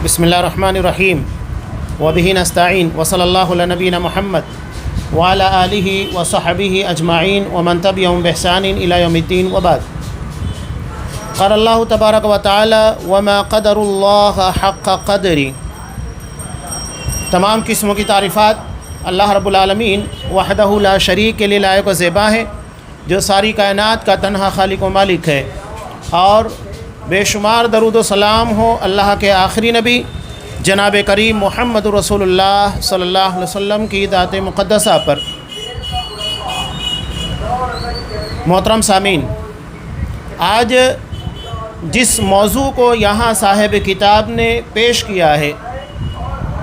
بسم اللہ الرحمن الرحیم وبہ نستعین وصلی اللہ علی نبینا محمد وعلی آلہ وصحبہ اجمعین ومن تبعہم بإحسان الی یوم الدین وبعد۔ قال اللہ تبارک و تعالی وما قدر اللہ حق قدری۔ تمام قسموں کی تعریفات اللہ رب العالمین وحدہ لا شریک کے لیے لائق و زیبا ہے، جو ساری کائنات کا تنہا خالق و مالک ہے، اور بے شمار درود و سلام ہو اللہ کے آخری نبی جناب کریم محمد رسول اللہ صلی اللہ علیہ وسلم کی ذات مقدسہ پر۔ محترم سامعین، آج جس موضوع کو یہاں صاحب کتاب نے پیش کیا ہے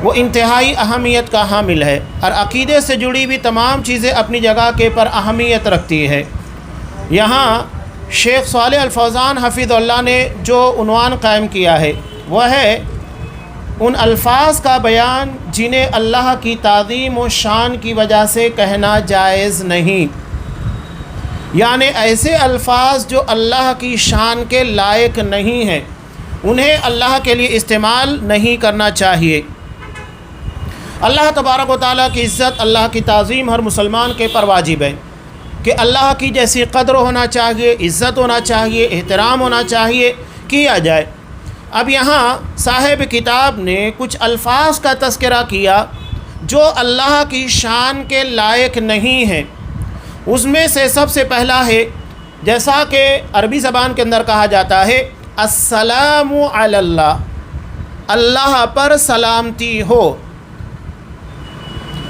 وہ انتہائی اہمیت کا حامل ہے، اور عقیدے سے جڑی ہوئی تمام چیزیں اپنی جگہ کے پر اہمیت رکھتی ہے۔ یہاں شیخ صالح الفوزان حفظہ اللہ نے جو عنوان قائم کیا ہے وہ ہے ان الفاظ کا بیان جنہیں اللہ کی تعظیم و شان کی وجہ سے کہنا جائز نہیں، یعنی ایسے الفاظ جو اللہ کی شان کے لائق نہیں ہیں، انہیں اللہ کے لیے استعمال نہیں کرنا چاہیے۔ اللہ تبارک و تعالیٰ کی عزت، اللہ کی تعظیم ہر مسلمان کے پر واجب ہے کہ اللہ کی جیسی قدر ہونا چاہیے، عزت ہونا چاہیے، احترام ہونا چاہیے، کیا جائے۔ اب یہاں صاحب کتاب نے کچھ الفاظ کا تذکرہ کیا جو اللہ کی شان کے لائق نہیں ہیں۔ اس میں سے سب سے پہلا ہے، جیسا کہ عربی زبان کے اندر کہا جاتا ہے السلام علی اللہ، اللہ پر سلامتی ہو،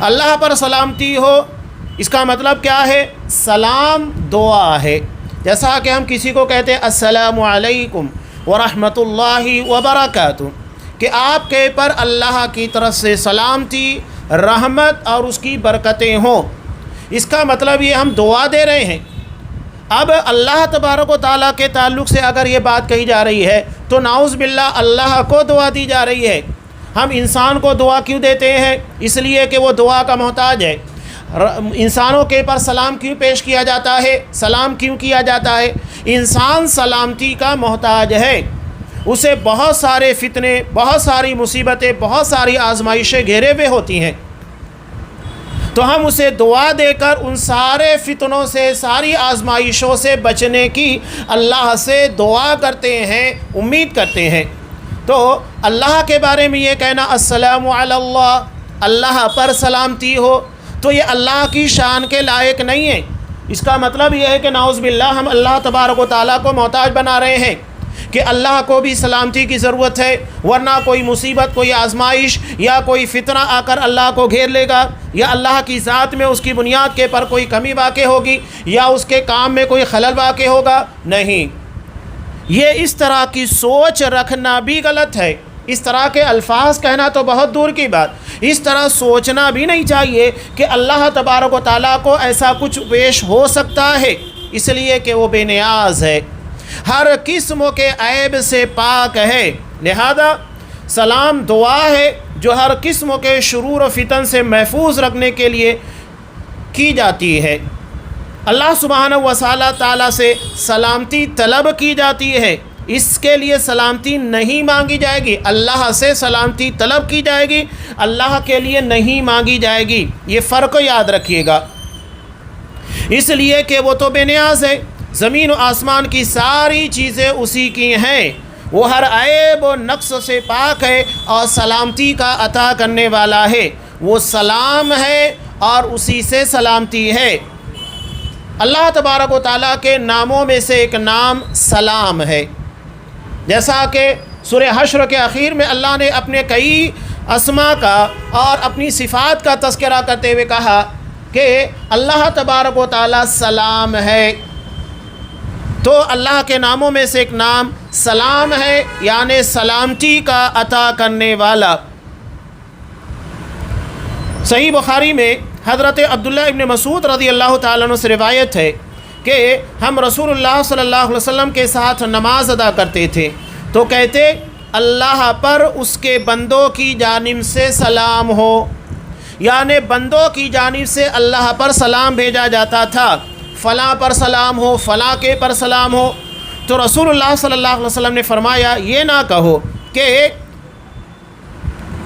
اللہ پر سلامتی ہو۔ اس کا مطلب کیا ہے؟ سلام دعا ہے، جیسا کہ ہم کسی کو کہتے ہیں السلام علیکم ورحمۃ اللہ وبرکاتہ، کہ آپ کے پر اللہ کی طرف سے سلامتی، رحمت اور اس کی برکتیں ہوں۔ اس کا مطلب یہ ہم دعا دے رہے ہیں۔ اب اللہ تبارک و تعالیٰ کے تعلق سے اگر یہ بات کہی جا رہی ہے تو نعوذ باللہ اللہ کو دعا دی جا رہی ہے۔ ہم انسان کو دعا کیوں دیتے ہیں؟ اس لیے کہ وہ دعا کا محتاج ہے۔ انسانوں کے پر سلام کیوں پیش کیا جاتا ہے؟ سلام کیوں کیا جاتا ہے؟ انسان سلامتی کا محتاج ہے، اسے بہت سارے فتنے، بہت ساری مصیبتیں، بہت ساری آزمائشیں گھیرے ہوئے ہوتی ہیں، تو ہم اسے دعا دے کر ان سارے فتنوں سے، ساری آزمائشوں سے بچنے کی اللہ سے دعا کرتے ہیں، امید کرتے ہیں۔ تو اللہ کے بارے میں یہ کہنا السلام علی اللہ، اللہ پر سلامتی ہو، تو یہ اللہ کی شان کے لائق نہیں ہے۔ اس کا مطلب یہ ہے کہ نعوذ باللہ ہم اللہ تبارک و تعالیٰ کو محتاج بنا رہے ہیں کہ اللہ کو بھی سلامتی کی ضرورت ہے، ورنہ کوئی مصیبت، کوئی آزمائش یا کوئی فتنہ آ کر اللہ کو گھیر لے گا، یا اللہ کی ذات میں اس کی بنیاد کے پر کوئی کمی واقع ہوگی، یا اس کے کام میں کوئی خلل واقع ہوگا۔ نہیں، یہ اس طرح کی سوچ رکھنا بھی غلط ہے۔ اس طرح کے الفاظ کہنا تو بہت دور کی بات، اس طرح سوچنا بھی نہیں چاہیے کہ اللہ تبارک و تعالیٰ کو ایسا کچھ پیش ہو سکتا ہے، اس لیے کہ وہ بے نیاز ہے، ہر قسم کے عیب سے پاک ہے۔ لہذا سلام دعا ہے جو ہر قسم کے شرور و فتن سے محفوظ رکھنے کے لیے کی جاتی ہے۔ اللہ سبحانہ و تعالیٰ سے سلامتی طلب کی جاتی ہے، اس کے لیے سلامتی نہیں مانگی جائے گی۔ اللہ سے سلامتی طلب کی جائے گی، اللہ کے لیے نہیں مانگی جائے گی۔ یہ فرق یاد رکھیے گا، اس لیے کہ وہ تو بے نیاز ہے، زمین و آسمان کی ساری چیزیں اسی کی ہیں، وہ ہر عیب و نقص سے پاک ہے اور سلامتی کا عطا کرنے والا ہے، وہ سلام ہے اور اسی سے سلامتی ہے۔ اللہ تبارک و تعالیٰ کے ناموں میں سے ایک نام سلام ہے، جیسا کہ سورہ حشر کے اخیر میں اللہ نے اپنے کئی اسما کا اور اپنی صفات کا تذکرہ کرتے ہوئے کہا کہ اللہ تبارک و تعالیٰ سلام ہے۔ تو اللہ کے ناموں میں سے ایک نام سلام ہے، یعنی سلامتی کا عطا کرنے والا۔ صحیح بخاری میں حضرت عبداللہ ابن مسعود رضی اللہ تعالیٰ عنہ سے روایت ہے کہ ہم رسول اللہ صلی اللہ علیہ وسلم کے ساتھ نماز ادا کرتے تھے تو کہتے اللہ پر اس کے بندوں کی جانب سے سلام ہو، یعنی بندوں کی جانب سے اللہ پر سلام بھیجا جاتا تھا، فلاں پر سلام ہو، فلاں کے پر سلام ہو۔ تو رسول اللہ صلی اللہ علیہ وسلم نے فرمایا یہ نہ کہو کہ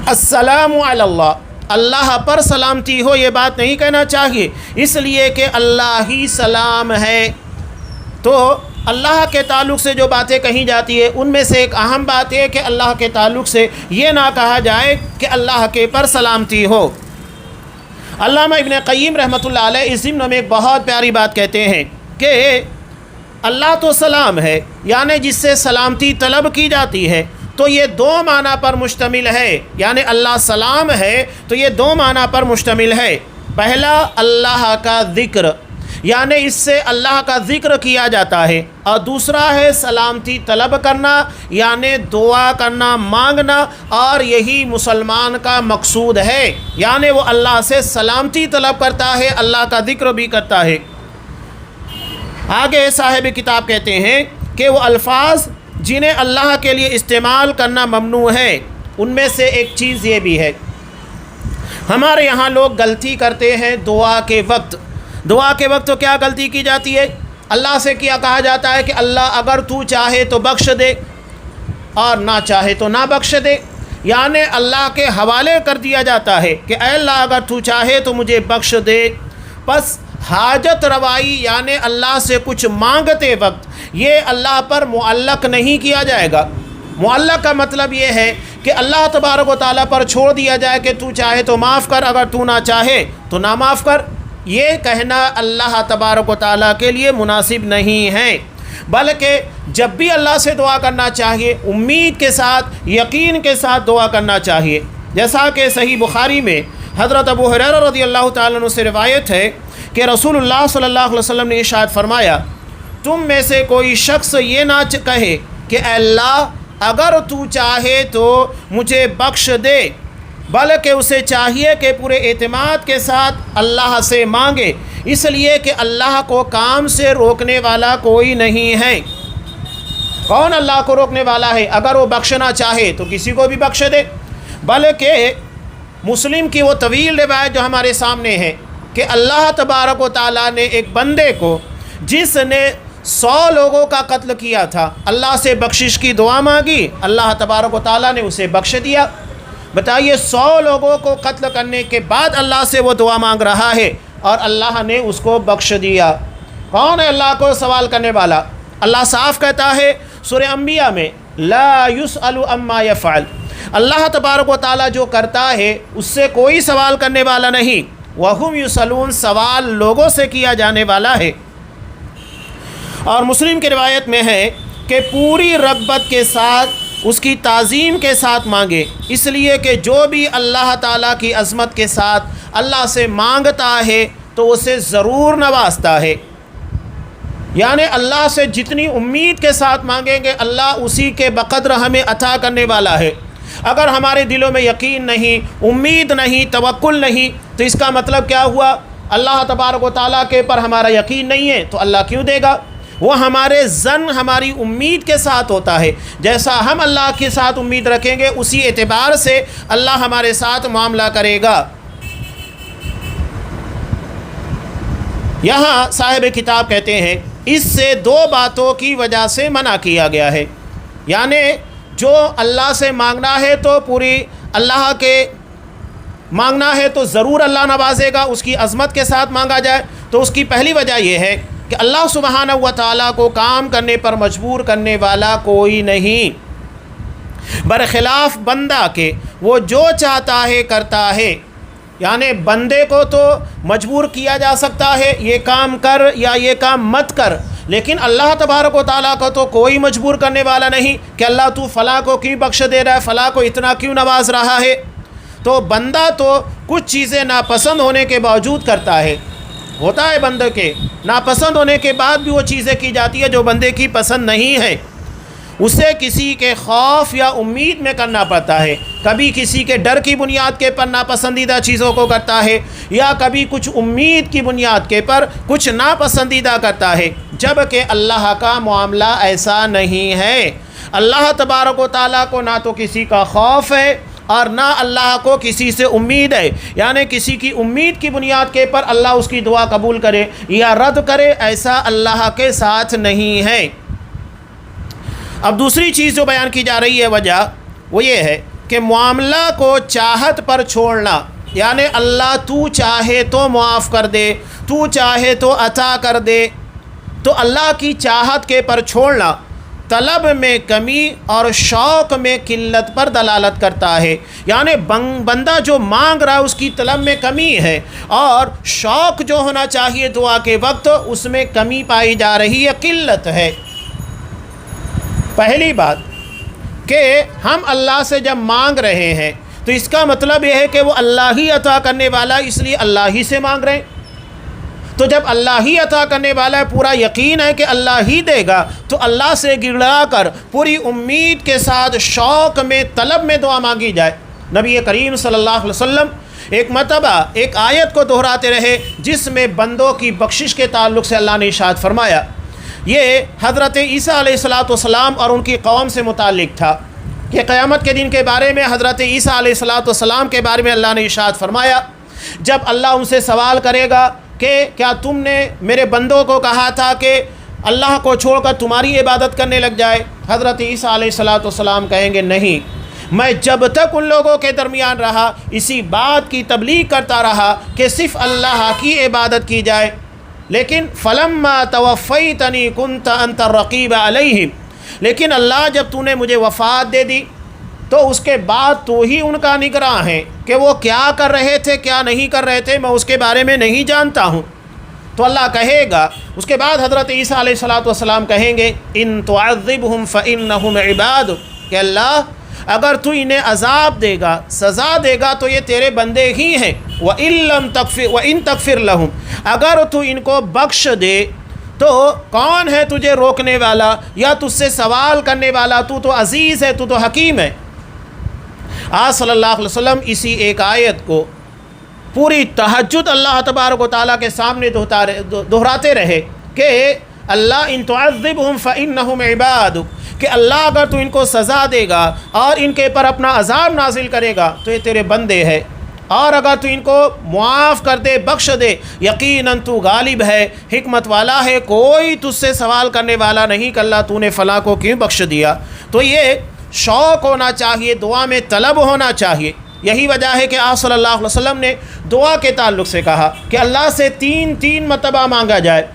السلام علی اللہ، اللہ پر سلامتی ہو، یہ بات نہیں کہنا چاہیے، اس لیے کہ اللہ ہی سلام ہے۔ تو اللہ کے تعلق سے جو باتیں کہی جاتی ہے ان میں سے ایک اہم بات ہے کہ اللہ کے تعلق سے یہ نہ کہا جائے کہ اللہ کے پر سلامتی ہو۔ علامہ ابن قیم رحمۃ اللہ علیہ اس ضمن میں ایک بہت پیاری بات کہتے ہیں کہ اللہ تو سلام ہے، یعنی جس سے سلامتی طلب کی جاتی ہے، تو یہ دو معنی پر مشتمل ہے، یعنی اللہ سلام ہے تو یہ دو معنی پر مشتمل ہے۔ پہلا اللہ کا ذکر، یعنی اس سے اللہ کا ذکر کیا جاتا ہے، اور دوسرا ہے سلامتی طلب کرنا، یعنی دعا کرنا، مانگنا، اور یہی مسلمان کا مقصود ہے، یعنی وہ اللہ سے سلامتی طلب کرتا ہے، اللہ کا ذکر بھی کرتا ہے۔ آگے صاحب کتاب کہتے ہیں کہ وہ الفاظ جنہیں اللہ کے لیے استعمال کرنا ممنوع ہے، ان میں سے ایک چیز یہ بھی ہے، ہمارے یہاں لوگ غلطی کرتے ہیں دعا کے وقت۔ دعا کے وقت تو کیا غلطی کی جاتی ہے؟ اللہ سے کیا کہا جاتا ہے کہ اللہ اگر تو چاہے تو بخش دے اور نہ چاہے تو نہ بخش دے، یعنی اللہ کے حوالے کر دیا جاتا ہے کہ اے اللہ اگر تو چاہے تو مجھے بخش دے۔ پس حاجت روائی یعنی اللہ سے کچھ مانگتے وقت یہ اللہ پر معلق نہیں کیا جائے گا۔ معلق کا مطلب یہ ہے کہ اللہ تبارک و تعالیٰ پر چھوڑ دیا جائے کہ تو چاہے تو معاف کر، اگر تو نہ چاہے تو نہ معاف کر۔ یہ کہنا اللہ تبارک و تعالیٰ کے لیے مناسب نہیں ہے، بلکہ جب بھی اللہ سے دعا کرنا چاہیے امید کے ساتھ، یقین کے ساتھ دعا کرنا چاہیے، جیسا کہ صحیح بخاری میں حضرت ابو ہریرہ رضی اللہ تعالیٰ عنہ سے روایت ہے کہ رسول اللہ صلی اللہ علیہ وسلم نے ارشاد فرمایا، تم میں سے کوئی شخص یہ نہ کہے کہ اے اللہ اگر تو چاہے تو مجھے بخش دے، بلکہ اسے چاہیے کہ پورے اعتماد کے ساتھ اللہ سے مانگے، اس لیے کہ اللہ کو کام سے روکنے والا کوئی نہیں ہے۔ کون اللہ کو روکنے والا ہے؟ اگر وہ بخشنا چاہے تو کسی کو بھی بخش دے۔ بلکہ مسلم کی وہ طویل روایت جو ہمارے سامنے ہے کہ اللہ تبارک و تعالیٰ نے ایک بندے کو جس نے 100 لوگوں کا قتل کیا تھا، اللہ سے بخشش کی دعا مانگی، اللہ تبارک و تعالیٰ نے اسے بخش دیا۔ بتائیے 100 لوگوں کو قتل کرنے کے بعد اللہ سے وہ دعا مانگ رہا ہے اور اللہ نے اس کو بخش دیا۔ کون ہے اللہ کو سوال کرنے والا؟ اللہ صاف کہتا ہے سورہ انبیاء میں، لا يسأل عما يفعل، اللہ تبارک و تعالیٰ جو کرتا ہے اس سے کوئی سوال کرنے والا نہیں، وَهُمْ يُسْأَلُونَ، سوال لوگوں سے کیا جانے والا ہے۔ اور مسلم کی روایت میں ہے کہ پوری رغبت کے ساتھ، اس کی تعظیم کے ساتھ مانگے، اس لیے کہ جو بھی اللہ تعالیٰ کی عظمت کے ساتھ اللہ سے مانگتا ہے تو اسے ضرور نوازتا ہے، یعنی اللہ سے جتنی امید کے ساتھ مانگیں گے اللہ اسی کے بقدر ہمیں عطا کرنے والا ہے۔ اگر ہمارے دلوں میں یقین نہیں، امید نہیں، توکل نہیں، تو اس کا مطلب کیا ہوا؟ اللہ تبارک و تعالیٰ کے پر ہمارا یقین نہیں ہے تو اللہ کیوں دے گا؟ وہ ہمارے ظن، ہماری امید کے ساتھ ہوتا ہے، جیسا ہم اللہ کے ساتھ امید رکھیں گے اسی اعتبار سے اللہ ہمارے ساتھ معاملہ کرے گا۔ یہاں صاحب کتاب کہتے ہیں اس سے 2 باتوں کی وجہ سے منع کیا گیا ہے، یعنی جو اللہ سے مانگنا ہے تو پوری اللہ کے مانگنا ہے تو ضرور اللہ نوازے گا، اس کی عظمت کے ساتھ مانگا جائے تو اس کی پہلی وجہ یہ ہے کہ اللہ سبحانہ و تعالیٰ کو کام کرنے پر مجبور کرنے والا کوئی نہیں، برخلاف بندہ کے وہ جو چاہتا ہے کرتا ہے، یعنی بندے کو تو مجبور کیا جا سکتا ہے یہ کام کر یا یہ کام مت کر، لیکن اللہ تبارک و تعالیٰ کو تو کوئی مجبور کرنے والا نہیں کہ اللہ تو فلاں کو کیوں بخش دے رہا ہے، فلاں کو اتنا کیوں نواز رہا ہے۔ تو بندہ تو کچھ چیزیں ناپسند ہونے کے باوجود کرتا ہے، ہوتا ہے بندے کے ناپسند ہونے کے بعد بھی وہ چیزیں کی جاتی ہے جو بندے کی پسند نہیں ہے، اسے کسی کے خوف یا امید میں کرنا پڑتا ہے، کبھی کسی کے ڈر کی بنیاد کے پر ناپسندیدہ چیزوں کو کرتا ہے، یا کبھی کچھ امید کی بنیاد کے پر کچھ ناپسندیدہ کرتا ہے، جبکہ اللہ کا معاملہ ایسا نہیں ہے۔ اللہ تبارک و تعالیٰ کو نہ تو کسی کا خوف ہے اور نہ اللہ کو کسی سے امید ہے، یعنی کسی کی امید کی بنیاد کے پر اللہ اس کی دعا قبول کرے یا رد کرے، ایسا اللہ کے ساتھ نہیں ہے۔ اب دوسری چیز جو بیان کی جا رہی ہے وجہ وہ یہ ہے کہ معاملہ کو چاہت پر چھوڑنا، یعنی اللہ تو چاہے تو معاف کر دے، تو چاہے تو عطا کر دے، تو اللہ کی چاہت کے پر چھوڑنا طلب میں کمی اور شوق میں قلت پر دلالت کرتا ہے۔ یعنی بندہ جو مانگ رہا ہے اس کی طلب میں کمی ہے، اور شوق جو ہونا چاہیے دعا کے وقت اس میں کمی پائی جا رہی ہے، قلت ہے۔ پہلی بات کہ ہم اللہ سے جب مانگ رہے ہیں تو اس کا مطلب یہ ہے کہ وہ اللہ ہی عطا کرنے والا، اس لیے اللہ ہی سے مانگ رہے ہیں۔ تو جب اللہ ہی عطا کرنے والا ہے، پورا یقین ہے کہ اللہ ہی دے گا، تو اللہ سے گڑا کر پوری امید کے ساتھ شوق میں طلب میں دعا مانگی جائے۔ نبی کریم صلی اللہ علیہ وسلم ایک مرتبہ ایک آیت کو دہراتے رہے جس میں بندوں کی بخشش کے تعلق سے اللہ نے ارشاد فرمایا۔ یہ حضرت عیسیٰ علیہ السلام اور ان کی قوم سے متعلق تھا کہ قیامت کے دن کے بارے میں حضرت عیسیٰ علیہ السلام کے بارے میں اللہ نے ارشاد فرمایا، جب اللہ ان سے سوال کرے گا کہ کیا تم نے میرے بندوں کو کہا تھا کہ اللہ کو چھوڑ کر تمہاری عبادت کرنے لگ جائے؟ حضرت عیسیٰ علیہ السلام کہیں گے نہیں، میں جب تک ان لوگوں کے درمیان رہا اسی بات کی تبلیغ کرتا رہا کہ صرف اللہ کی عبادت کی جائے، لیکن فلما توفیتنی کنت انت الرقیب علیہم، لیکن اللہ جب تو نے مجھے وفات دے دی تو اس کے بعد تو ہی ان کا نگراں ہے کہ وہ کیا کر رہے تھے کیا نہیں کر رہے تھے، میں اس کے بارے میں نہیں جانتا ہوں۔ تو اللہ کہے گا، اس کے بعد حضرت عیسیٰ علیہ السلام کہیں گے ان تعذبہم فإنہم عبادک، کہ اللہ اگر تو انہیں عذاب دے گا، سزا دے گا تو یہ تیرے بندے ہی ہیں، وَإِن تغفر لَهُمْ، اگر تو ان کو بخش دے تو کون ہے تجھے روکنے والا یا تجھ سے سوال کرنے والا، تو تو عزیز ہے، تو تو حکیم ہے۔ آج صلی اللہ علیہ وسلم اسی ایک آیت کو پوری تہجد اللہ تبارک و تعالیٰ کے سامنے دہراتے رہے کہ اللہ ان تعذبہم فإنہم عبادک، کہ اللہ اگر تو ان کو سزا دے گا اور ان کے پر اپنا عذاب نازل کرے گا تو یہ تیرے بندے ہے، اور اگر تو ان کو معاف کر دے، بخش دے، یقیناً تو غالب ہے، حکمت والا ہے، کوئی تجھ سے سوال کرنے والا نہیں کہ اللہ تو نے فلاں کو کیوں بخش دیا۔ تو یہ شوق ہونا چاہیے، دعا میں طلب ہونا چاہیے۔ یہی وجہ ہے کہ آپ صلی اللہ علیہ وسلم نے دعا کے تعلق سے کہا کہ اللہ سے تین مرتبہ مانگا جائے۔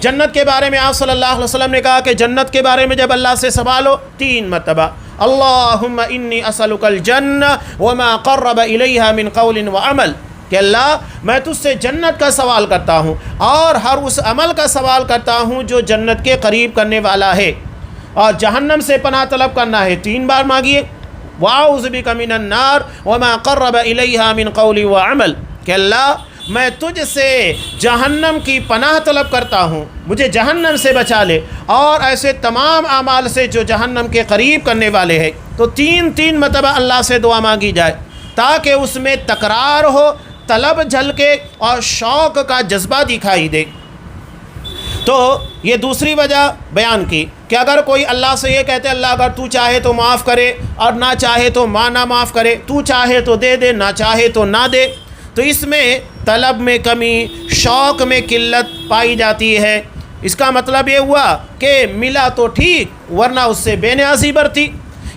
جنت کے بارے میں آپ صلی اللہ علیہ وسلم نے کہا کہ جنت کے بارے میں جب اللہ سے سوال ہو 3 مرتبہ، اللہم انی اسألک الجنہ وما قرب الیہا من قول وعمل، کہ اللہ میں تجھ سے جنت کا سوال کرتا ہوں اور ہر اس عمل کا سوال کرتا ہوں جو جنت کے قریب کرنے والا ہے، اور جہنم سے پناہ طلب کرنا ہے 3 بار مانگیے، وَأَعُوذُ بِكَ مِنَ النَّارِ وَمَا قَرَّبَ إِلَيْهَا مِنْ قَوْلٍ وَعَمَلٍ، کہ اللہ میں تجھ سے جہنم کی پناہ طلب کرتا ہوں، مجھے جہنم سے بچا لے اور ایسے تمام اعمال سے جو جہنم کے قریب کرنے والے ہیں۔ تو 3 مرتبہ اللہ سے دعا مانگی جائے تاکہ اس میں تکرار ہو، طلب جھلکے اور شوق کا جذبہ دکھائی دے۔ تو یہ دوسری وجہ بیان کی کہ اگر کوئی اللہ سے یہ کہتے اللہ اگر تو چاہے تو معاف کرے اور نہ چاہے تو نہ معاف کرے، تو چاہے تو دے دے، نہ چاہے تو نہ دے، تو اس میں طلب میں کمی، شوق میں قلت پائی جاتی ہے۔ اس کا مطلب یہ ہوا کہ ملا تو ٹھیک ورنہ اس سے بے نیازی برتی۔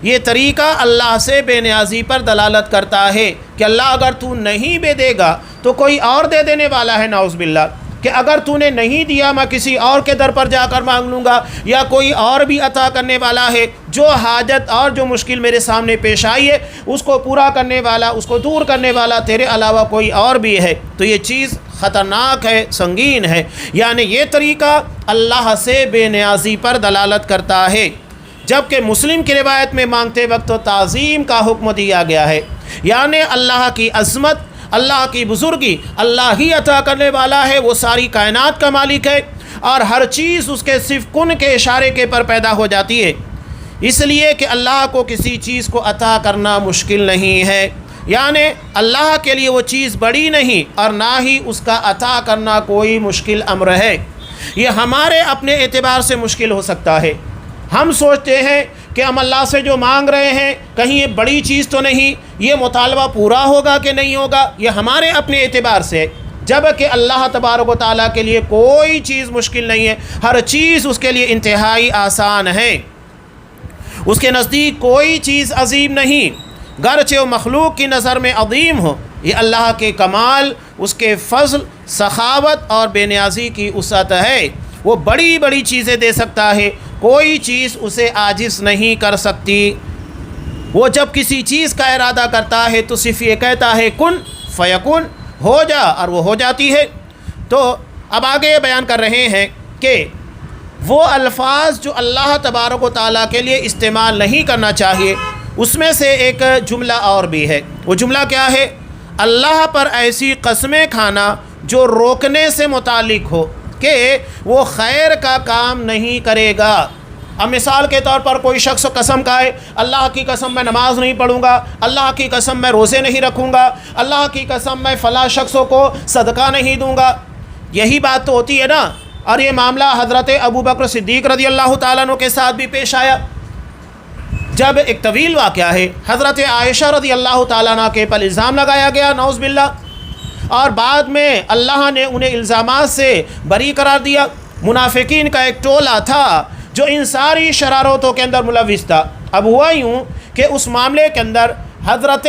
یہ طریقہ اللہ سے بے نیازی پر دلالت کرتا ہے کہ اللہ اگر تو نہیں بھی دے گا تو کوئی اور دے دینے والا ہے، نعوذ باللہ، کہ اگر تو نے نہیں دیا میں کسی اور کے در پر جا کر مانگ لوں گا، یا کوئی اور بھی عطا کرنے والا ہے، جو حاجت اور جو مشکل میرے سامنے پیش آئی ہے اس کو پورا کرنے والا، اس کو دور کرنے والا تیرے علاوہ کوئی اور بھی ہے۔ تو یہ چیز خطرناک ہے، سنگین ہے، یعنی یہ طریقہ اللہ سے بے نیازی پر دلالت کرتا ہے۔ جبکہ مسلم کی روایت میں مانگتے وقت تعظیم کا حکم دیا گیا ہے، یعنی اللہ کی عظمت، اللہ کی بزرگی، اللہ ہی عطا کرنے والا ہے، وہ ساری کائنات کا مالک ہے اور ہر چیز اس کے صرف کن کے اشارے کے پر پیدا ہو جاتی ہے، اس لیے کہ اللہ کو کسی چیز کو عطا کرنا مشکل نہیں ہے، یعنی اللہ کے لیے وہ چیز بڑی نہیں اور نہ ہی اس کا عطا کرنا کوئی مشکل امر ہے۔ یہ ہمارے اپنے اعتبار سے مشکل ہو سکتا ہے، ہم سوچتے ہیں کہ ہم اللہ سے جو مانگ رہے ہیں کہیں یہ بڑی چیز تو نہیں، یہ مطالبہ پورا ہوگا کہ نہیں ہوگا، یہ ہمارے اپنے اعتبار سے، جبکہ اللہ تبارک و تعالیٰ کے لیے کوئی چیز مشکل نہیں ہے، ہر چیز اس کے لیے انتہائی آسان ہے، اس کے نزدیک کوئی چیز عظیم نہیں۔ گرچہ وہ مخلوق کی نظر میں عظیم ہو، یہ اللہ کے کمال، اس کے فضل، سخاوت اور بے نیازی کی وسعت ہے۔ وہ بڑی بڑی چیزیں دے سکتا ہے، کوئی چیز اسے عاجز نہیں کر سکتی۔ وہ جب کسی چیز کا ارادہ کرتا ہے تو صرف یہ کہتا ہے کن فیکن، ہو جا، اور وہ ہو جاتی ہے۔ تو اب آگے یہ بیان کر رہے ہیں کہ وہ الفاظ جو اللہ تبارک و تعالیٰ کے لیے استعمال نہیں کرنا چاہیے، اس میں سے ایک جملہ اور بھی ہے۔ وہ جملہ کیا ہے؟ اللہ پر ایسی قسمیں کھانا جو روکنے سے متعلق ہو کہ وہ خیر کا کام نہیں کرے گا۔ اب مثال کے طور پر کوئی شخص قسم کھائے، اللہ کی قسم میں نماز نہیں پڑھوں گا، اللہ کی قسم میں روزے نہیں رکھوں گا، اللہ کی قسم میں فلاں شخصوں کو صدقہ نہیں دوں گا۔ یہی بات تو ہوتی ہے نا۔ اور یہ معاملہ حضرت ابو بکر صدیق رضی اللہ تعالیٰ عنہ کے ساتھ بھی پیش آیا، جب ایک طویل واقعہ ہے، حضرت عائشہ رضی اللہ تعالیٰ عنہ کے پر الزام لگایا گیا، نعوذ باللہ، اور بعد میں اللہ نے انہیں الزامات سے بری قرار دیا۔ منافقین کا ایک ٹولہ تھا جو ان ساری شرارتوں کے اندر ملوث تھا۔ اب ہوا یوں کہ اس معاملے کے اندر حضرت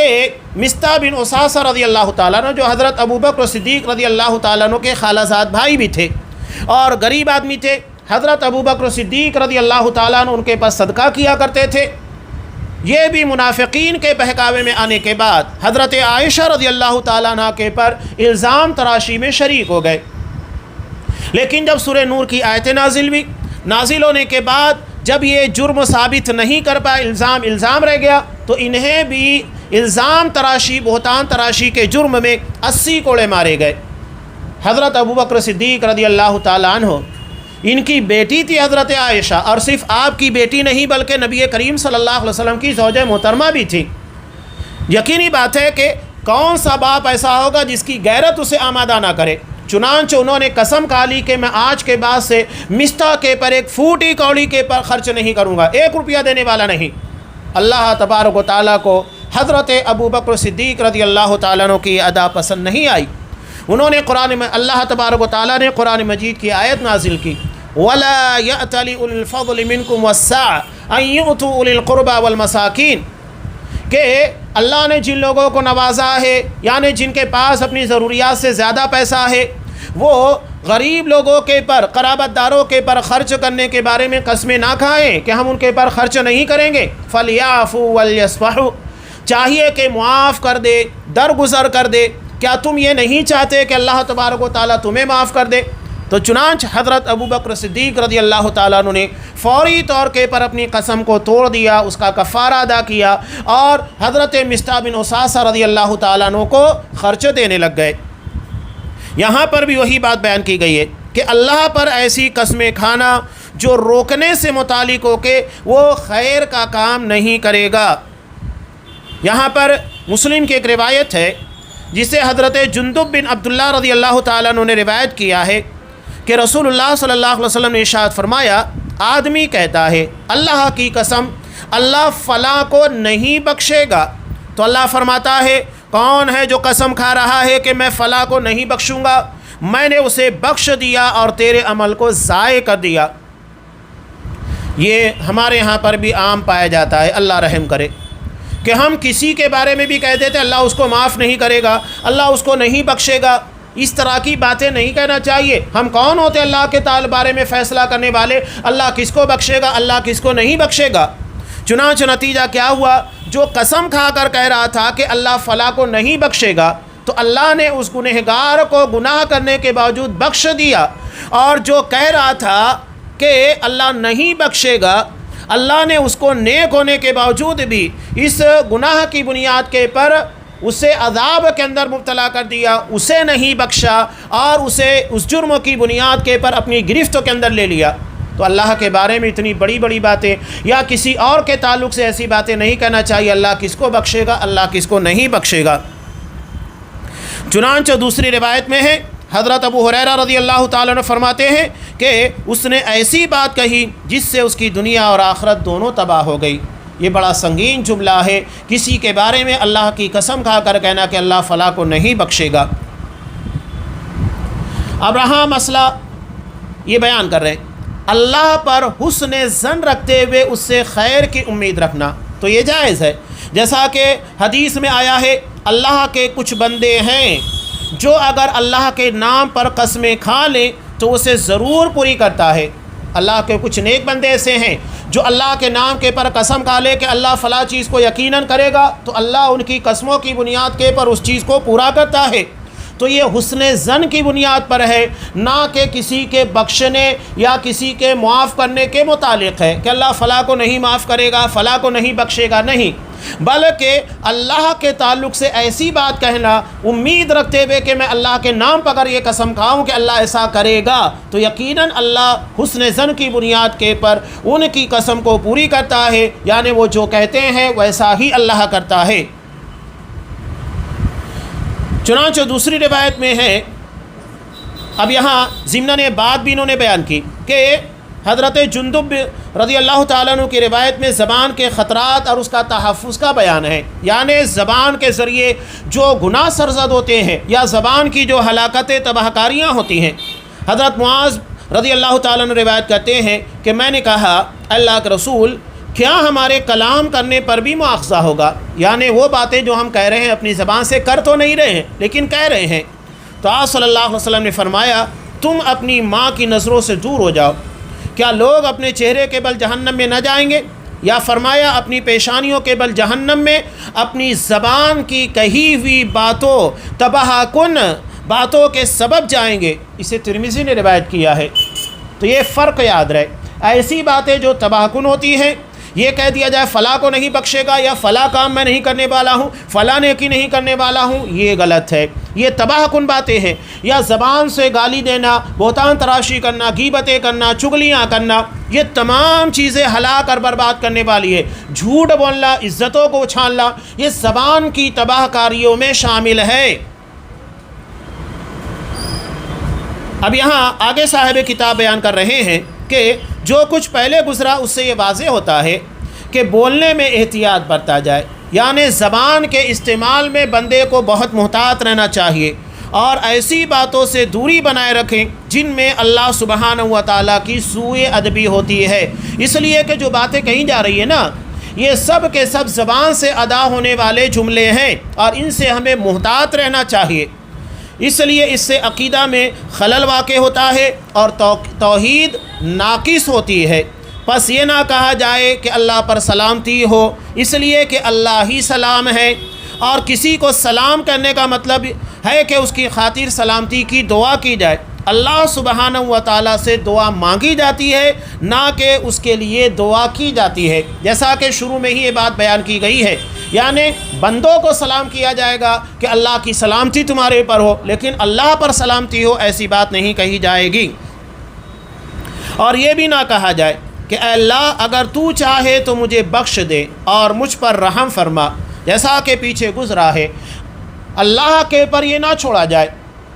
مصطح بن اساسہ رضی اللہ تعالیٰ عنہ، جو حضرت ابو بکر صدیق رضی اللہ تعالیٰ عنہ کے خالہ زاد بھائی بھی تھے اور غریب آدمی تھے، حضرت ابو بکر صدیق رضی اللہ تعالیٰ عنہ ان کے پاس صدقہ کیا کرتے تھے۔ یہ بھی منافقین کے بہکاوے میں آنے کے بعد حضرت عائشہ رضی اللہ تعالیٰ عنہ کے پر الزام تراشی میں شریک ہو گئے۔ لیکن جب سورہ نور کی آیتیں نازل ہوئی، نازل ہونے کے بعد جب یہ جرم ثابت نہیں کر پائے، الزام رہ گیا، تو انہیں بھی الزام تراشی، بہتان تراشی کے جرم میں 80 کوڑے مارے گئے۔ حضرت ابو بکر صدیق رضی اللہ تعالیٰ عنہ، ان کی بیٹی تھی حضرت عائشہ، اور صرف آپ کی بیٹی نہیں بلکہ نبی کریم صلی اللہ علیہ وسلم کی زوجہ محترمہ بھی تھی۔ یقینی بات ہے کہ کون سا باپ ایسا ہوگا جس کی غیرت اسے آمادہ نہ کرے۔ چنانچہ انہوں نے قسم کھا لی کہ میں آج کے بعد سے مصطح کے پر ایک پھوٹی کوڑی کے پر خرچ نہیں کروں گا، 1 روپیہ دینے والا نہیں۔ اللہ تبارک و تعالیٰ کو حضرت ابو بکر صدیق رضی اللہ تعالیٰ عنہ کی ادا پسند نہیں آئی۔ انہوں نے اللہ تبارک و تعالیٰ نے قرآن مجید کی آیت نازل کی، وَلَا يَأْتَلِ أُولِي الْفَضْلِ مِنْكُمْ وَالسَّعَةِ أَنْ يُؤْتُوا أُولِي الْقُرْبَى وَالْمَسَاكِينِ، کہ اللہ نے جن لوگوں کو نوازا ہے، یعنی جن کے پاس اپنی ضروریات سے زیادہ پیسہ ہے، وہ غریب لوگوں کے پر، قرابت داروں کے پر خرچ کرنے کے بارے میں قسمیں نہ کھائیں کہ ہم ان کے پر خرچ نہیں کریں گے۔ فَلْيَعْفُوا وَلْيَصْفَحُوا، چاہیے کہ معاف کر دے، درگزر کر دے۔ کیا تم یہ نہیں چاہتے کہ اللہ تبارک و تعالیٰ تمہیں معاف کر دے؟ تو چنانچہ حضرت ابو بکر صدیق رضی اللہ تعالیٰ عنہ نے فوری طور کے پر اپنی قسم کو توڑ دیا، اس کا کفارہ ادا کیا، اور حضرت مصطح بن اساسہ رضی اللہ تعالیٰ عنہ کو خرچ دینے لگ گئے۔ یہاں پر بھی وہی بات بیان کی گئی ہے کہ اللہ پر ایسی قسمیں کھانا جو روکنے سے متعلق ہو کہ وہ خیر کا کام نہیں کرے گا۔ یہاں پر مسلم کی ایک روایت ہے جسے حضرت جندب بن عبداللہ رضی اللہ تعالیٰ عنہ نے روایت کیا ہے کہ رسول اللہ صلی اللہ علیہ وسلم نے ارشاد فرمایا، آدمی کہتا ہے اللہ کی قسم اللہ فلاں کو نہیں بخشے گا، تو اللہ فرماتا ہے کون ہے جو قسم کھا رہا ہے کہ میں فلاں کو نہیں بخشوں گا؟ میں نے اسے بخش دیا اور تیرے عمل کو ضائع کر دیا۔ یہ ہمارے ہاں پر بھی عام پایا جاتا ہے، اللہ رحم کرے، کہ ہم کسی کے بارے میں بھی کہہ دیتے اللہ اس کو معاف نہیں کرے گا، اللہ اس کو نہیں بخشے گا۔ اس طرح کی باتیں نہیں کہنا چاہیے۔ ہم کون ہوتے اللہ کے بارے میں فیصلہ کرنے والے؟ اللہ کس کو بخشے گا، اللہ کس کو نہیں بخشے گا؟ چنانچہ نتیجہ کیا ہوا؟ جو قسم کھا کر کہہ رہا تھا کہ اللہ فلاں کو نہیں بخشے گا، تو اللہ نے اس گنہگار کو گناہ کرنے کے باوجود بخش دیا، اور جو کہہ رہا تھا کہ اللہ نہیں بخشے گا، اللہ نے اس کو نیک ہونے کے باوجود بھی اس گناہ کی بنیاد کے پر اسے عذاب کے اندر مبتلا کر دیا، اسے نہیں بخشا، اور اسے اس جرم کی بنیاد کے پر اپنی گرفت کے اندر لے لیا۔ تو اللہ کے بارے میں اتنی بڑی بڑی باتیں یا کسی اور کے تعلق سے ایسی باتیں نہیں کہنا چاہیے، اللہ کس کو بخشے گا، اللہ کس کو نہیں بخشے گا۔ چنانچہ دوسری روایت میں ہے، حضرت ابو ہریرہ رضی اللہ تعالیٰ عنہ فرماتے ہیں کہ اس نے ایسی بات کہی جس سے اس کی دنیا اور آخرت دونوں تباہ ہو گئی۔ یہ بڑا سنگین جملہ ہے، کسی کے بارے میں اللہ کی قسم کھا کر کہنا کہ اللہ فلاں کو نہیں بخشے گا۔ اب رہا مسئلہ، یہ بیان کر رہے ہیں اللہ پر حسن ظن رکھتے ہوئے اس سے خیر کی امید رکھنا، تو یہ جائز ہے۔ جیسا کہ حدیث میں آیا ہے اللہ کے کچھ بندے ہیں جو اگر اللہ کے نام پر قسمیں کھا لیں تو اسے ضرور پوری کرتا ہے۔ اللہ کے کچھ نیک بندے ایسے ہیں جو اللہ کے نام کے پر قسم کھا لے کہ اللہ فلاں چیز کو یقیناً کرے گا تو اللہ ان کی قسموں کی بنیاد کے پر اس چیز کو پورا کرتا ہے۔ تو یہ حسن ظن کی بنیاد پر ہے، نہ کہ کسی کے بخشنے یا کسی کے معاف کرنے کے متعلق ہے کہ اللہ فلاں کو نہیں معاف کرے گا، فلاں کو نہیں بخشے گا، نہیں، بلکہ اللہ کے تعلق سے ایسی بات کہنا امید رکھتے ہوئے کہ میں اللہ کے نام پر اگر یہ قسم کھاؤں کہ اللہ ایسا کرے گا تو یقیناً اللہ حسن ظن کی بنیاد کے پر ان کی قسم کو پوری کرتا ہے، یعنی وہ جو کہتے ہیں ویسا ہی اللہ کرتا ہے۔ چنانچہ دوسری روایت میں ہے، اب یہاں ضمناً بات بھی انہوں نے بیان کی کہ حضرت جندب رضی اللہ تعالیٰ عنہ کی روایت میں زبان کے خطرات اور اس کا تحفظ کا بیان ہے، یعنی زبان کے ذریعے جو گناہ سرزد ہوتے ہیں یا زبان کی جو ہلاکتیں تباہ کاریاں ہوتی ہیں۔ حضرت معاذ رضی اللہ تعالیٰ عنہ روایت کرتے ہیں کہ میں نے کہا اللہ کے رسول کیا ہمارے کلام کرنے پر بھی مواخذہ ہوگا، یعنی وہ باتیں جو ہم کہہ رہے ہیں اپنی زبان سے کر تو نہیں رہے ہیں لیکن کہہ رہے ہیں۔ تو آپ صلی اللہ علیہ وسلم نے فرمایا تم اپنی ماں کی نظروں سے دور ہو جاؤ، کیا لوگ اپنے چہرے کے بل جہنم میں نہ جائیں گے؟ یا فرمایا اپنی پیشانیوں کے بل جہنم میں اپنی زبان کی کہی ہوئی باتوں تباہ کن باتوں کے سبب جائیں گے۔ اسے ترمذی نے روایت کیا ہے۔ تو یہ فرق یاد رہے، ایسی باتیں جو تباہ کن ہوتی ہیں، یہ کہہ دیا جائے فلاں کو نہیں بخشے گا یا فلاں کام میں نہیں کرنے والا ہوں، فلاں نیکی نہیں کرنے والا ہوں، یہ غلط ہے، یہ تباہ کن باتیں ہیں۔ یا زبان سے گالی دینا، بہتان تراشی کرنا، غیبتیں کرنا، چغلیاں کرنا، یہ تمام چیزیں ہلاک اور برباد کرنے والی ہے۔ جھوٹ بولنا، عزتوں کو اچھالنا، یہ زبان کی تباہ کاریوں میں شامل ہے۔ اب یہاں آگے صاحب کتاب بیان کر رہے ہیں کہ جو کچھ پہلے گزرا اس سے یہ واضح ہوتا ہے کہ بولنے میں احتیاط برتا جائے، یعنی زبان کے استعمال میں بندے کو بہت محتاط رہنا چاہیے اور ایسی باتوں سے دوری بنائے رکھیں جن میں اللہ سبحانہ و تعالیٰ کی سوء ادبی ہوتی ہے۔ اس لیے کہ جو باتیں کہیں جا رہی ہیں نا، یہ سب کے سب زبان سے ادا ہونے والے جملے ہیں اور ان سے ہمیں محتاط رہنا چاہیے۔ اس لیے اس سے عقیدہ میں خلل واقع ہوتا ہے اور توحید ناقص ہوتی ہے۔ پس یہ نہ کہا جائے کہ اللہ پر سلامتی ہو، اس لیے کہ اللہ ہی سلام ہے، اور کسی کو سلام کرنے کا مطلب ہے کہ اس کی خاطر سلامتی کی دعا کی جائے۔ اللہ سبحانہ و تعالیٰ سے دعا مانگی جاتی ہے، نہ کہ اس کے لیے دعا کی جاتی ہے، جیسا کہ شروع میں ہی یہ بات بیان کی گئی ہے۔ یعنی بندوں کو سلام کیا جائے گا کہ اللہ کی سلامتی تمہارے پر ہو، لیکن اللہ پر سلامتی ہو ایسی بات نہیں کہی جائے گی۔ اور یہ بھی نہ کہا جائے کہ اے اللہ اگر تو چاہے تو مجھے بخش دے اور مجھ پر رحم فرما، جیسا کہ پیچھے گزرا ہے۔ اللہ کے پر یہ نہ چھوڑا جائے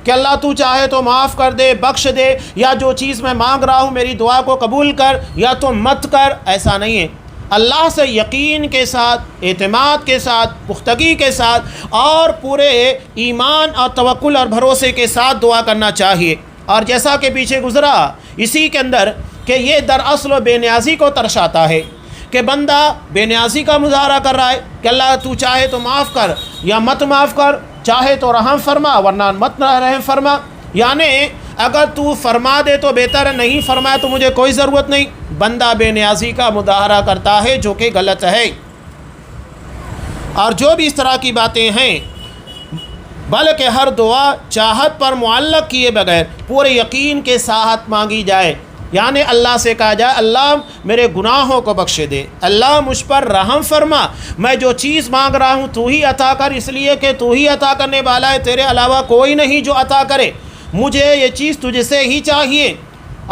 کہ اللہ تو چاہے تو معاف کر دے، بخش دے، یا جو چیز میں مانگ رہا ہوں میری دعا کو قبول کر یا تو مت کر، ایسا نہیں ہے۔ اللہ سے یقین کے ساتھ، اعتماد کے ساتھ، پختگی کے ساتھ اور پورے ایمان اور توکل اور بھروسے کے ساتھ دعا کرنا چاہیے۔ اور جیسا کہ پیچھے گزرا اسی کے اندر کہ یہ دراصل و بے نیازی کو ترشاتا ہے کہ بندہ بے نیازی کا مظاہرہ کر رہا ہے کہ اللہ تو چاہے تو معاف کر یا مت معاف کر، چاہے تو رحم فرما ورنہ مت رحم فرما، یعنی اگر تو فرما دے تو بہتر ہے، نہیں فرمائے تو مجھے کوئی ضرورت نہیں۔ بندہ بے نیازی کا مظاہرہ کرتا ہے جو کہ غلط ہے۔ اور جو بھی اس طرح کی باتیں ہیں، بلکہ ہر دعا چاہت پر معلق کیے بغیر پورے یقین کے ساتھ مانگی جائے، یعنی اللہ سے کہا جائے اللہ میرے گناہوں کو بخش دے، اللہ مجھ پر رحم فرما، میں جو چیز مانگ رہا ہوں تو ہی عطا کر، اس لیے کہ تو ہی عطا کرنے والا ہے، تیرے علاوہ کوئی نہیں جو عطا کرے، مجھے یہ چیز تجھ سے ہی چاہیے۔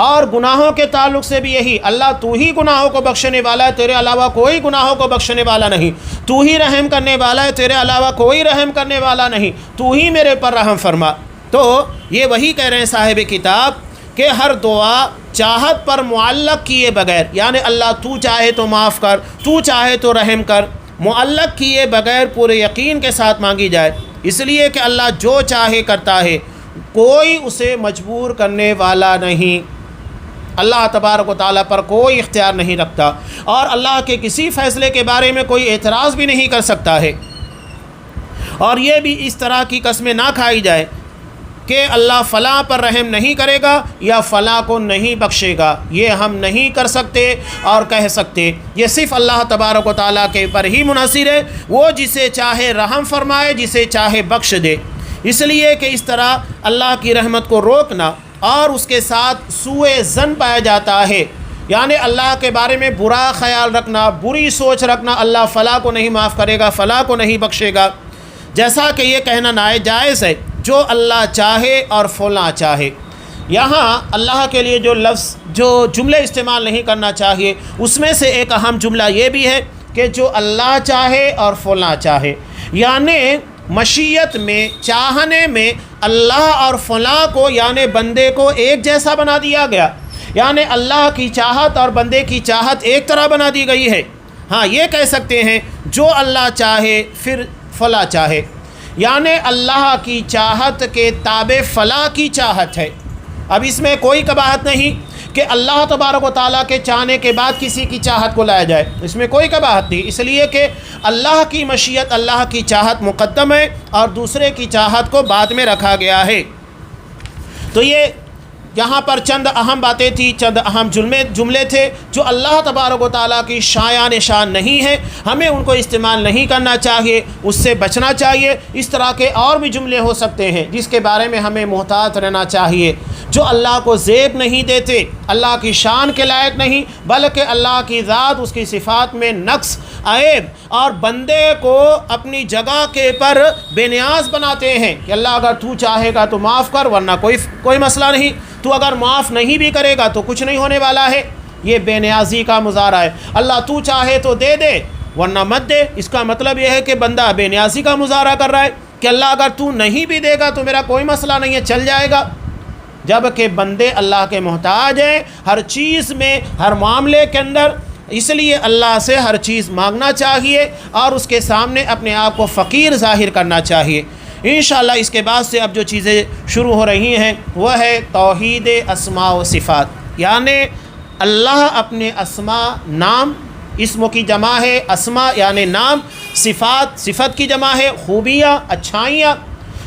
اور گناہوں کے تعلق سے بھی یہی، اللہ تو ہی گناہوں کو بخشنے والا ہے، تیرے علاوہ کوئی گناہوں کو بخشنے والا نہیں، تو ہی رحم کرنے والا ہے، تیرے علاوہ کوئی رحم کرنے والا نہیں، تو ہی میرے پر رحم فرما۔ تو یہ وہی کہہ رہے ہیں صاحب کتاب کہ ہر دعا چاہت پر معلق کیے بغیر، یعنی اللہ تو چاہے تو معاف کر، تو چاہے تو رحم کر، معلق کیے بغیر پورے یقین کے ساتھ مانگی جائے، اس لیے کہ اللہ جو چاہے کرتا ہے، کوئی اسے مجبور کرنے والا نہیں۔ اللہ تبارک و تعالیٰ پر کوئی اختیار نہیں رکھتا اور اللہ کے کسی فیصلے کے بارے میں کوئی اعتراض بھی نہیں کر سکتا ہے۔ اور یہ بھی اس طرح کی قسمیں نہ کھائی جائے کہ اللہ فلاں پر رحم نہیں کرے گا یا فلاں کو نہیں بخشے گا، یہ ہم نہیں کر سکتے اور کہہ سکتے۔ یہ صرف اللہ تبارک و تعالیٰ کے اوپر ہی منحصر ہے، وہ جسے چاہے رحم فرمائے، جسے چاہے بخش دے۔ اس لیے کہ اس طرح اللہ کی رحمت کو روکنا اور اس کے ساتھ سوء ظن پایا جاتا ہے، یعنی اللہ کے بارے میں برا خیال رکھنا، بری سوچ رکھنا، اللہ فلاں کو نہیں معاف کرے گا، فلاں کو نہیں بخشے گا، جیسا کہ یہ کہنا ناجائز ہے، جو اللہ چاہے اور فلاں چاہے۔ یہاں اللہ کے لیے جو جملے استعمال نہیں کرنا چاہیے، اس میں سے ایک اہم جملہ یہ بھی ہے کہ جو اللہ چاہے اور فلاں چاہے، یعنی مشیت میں، چاہنے میں اللہ اور فلاں کو یعنی بندے کو ایک جیسا بنا دیا گیا، یعنی اللہ کی چاہت اور بندے کی چاہت ایک طرح بنا دی گئی ہے۔ ہاں یہ کہہ سکتے ہیں جو اللہ چاہے پھر فلاں چاہے، یعنی اللہ کی چاہت کے تابع فلاں کی چاہت ہے۔ اب اس میں کوئی قباحت نہیں کہ اللہ تبارک و تعالیٰ کے چاہنے کے بعد کسی کی چاہت کو لایا جائے، اس میں کوئی قباحت نہیں، اس لیے کہ اللہ کی مشیت، اللہ کی چاہت مقدم ہے اور دوسرے کی چاہت کو بعد میں رکھا گیا ہے۔ تو یہ یہاں پر چند اہم باتیں تھیں، چند اہم جملے تھے جو اللہ تبارک و تعالیٰ کی شایان شان نہیں ہے، ہمیں ان کو استعمال نہیں کرنا چاہیے، اس سے بچنا چاہیے۔ اس طرح کے اور بھی جملے ہو سکتے ہیں جس کے بارے میں ہمیں محتاط رہنا چاہیے، جو اللہ کو زیب نہیں دیتے، اللہ کی شان کے لائق نہیں، بلکہ اللہ کی ذات، اس کی صفات میں نقص، عیب اور بندے کو اپنی جگہ کے پر بے نیاز بناتے ہیں کہ اللہ اگر تو چاہے گا تو معاف کر، ورنہ کوئی مسئلہ نہیں، تو اگر معاف نہیں بھی کرے گا تو کچھ نہیں ہونے والا ہے۔ یہ بے نیازی کا مظاہرہ ہے۔ اللہ تو چاہے تو دے دے ورنہ مت دے، اس کا مطلب یہ ہے کہ بندہ بے نیازی کا مظاہرہ کر رہا ہے کہ اللہ اگر تو نہیں بھی دے گا تو میرا کوئی مسئلہ نہیں ہے، چل جائے گا، جبکہ بندے اللہ کے محتاج ہیں ہر چیز میں، ہر معاملے کے اندر۔ اس لیے اللہ سے ہر چیز مانگنا چاہیے اور اس کے سامنے اپنے آپ کو فقیر ظاہر کرنا چاہیے۔ انشاءاللہ اس کے بعد سے اب جو چیزیں شروع ہو رہی ہیں وہ ہے توحید اسماء و صفات، یعنی اللہ اپنے اسماء، نام اسم کی جمع ہے، اسماء یعنی نام، صفات صفت کی جمع ہے، خوبیاں، اچھائیاں،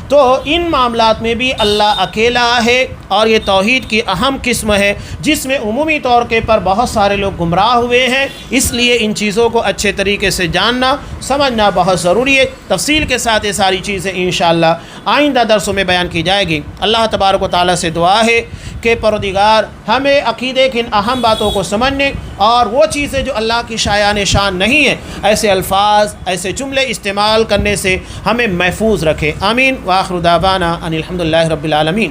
تو ان معاملات میں بھی اللہ اکیلا ہے اور یہ توحید کی اہم قسم ہے جس میں عمومی طور کے پر بہت سارے لوگ گمراہ ہوئے ہیں۔ اس لیے ان چیزوں کو اچھے طریقے سے جاننا، سمجھنا بہت ضروری ہے۔ تفصیل کے ساتھ یہ ساری چیزیں انشاءاللہ آئندہ درسوں میں بیان کی جائے گی۔ اللہ تبارک و تعالیٰ سے دعا ہے کہ پروردگار ہمیں عقیدے کی ان اہم باتوں کو سمجھنے اور وہ چیزیں جو اللہ کی شایان شان نہیں ہیں، ایسے الفاظ، ایسے جملے استعمال کرنے سے ہمیں محفوظ رکھے۔ آمین۔ وآخر دعوانا ان الحمد للہ رب العالمین۔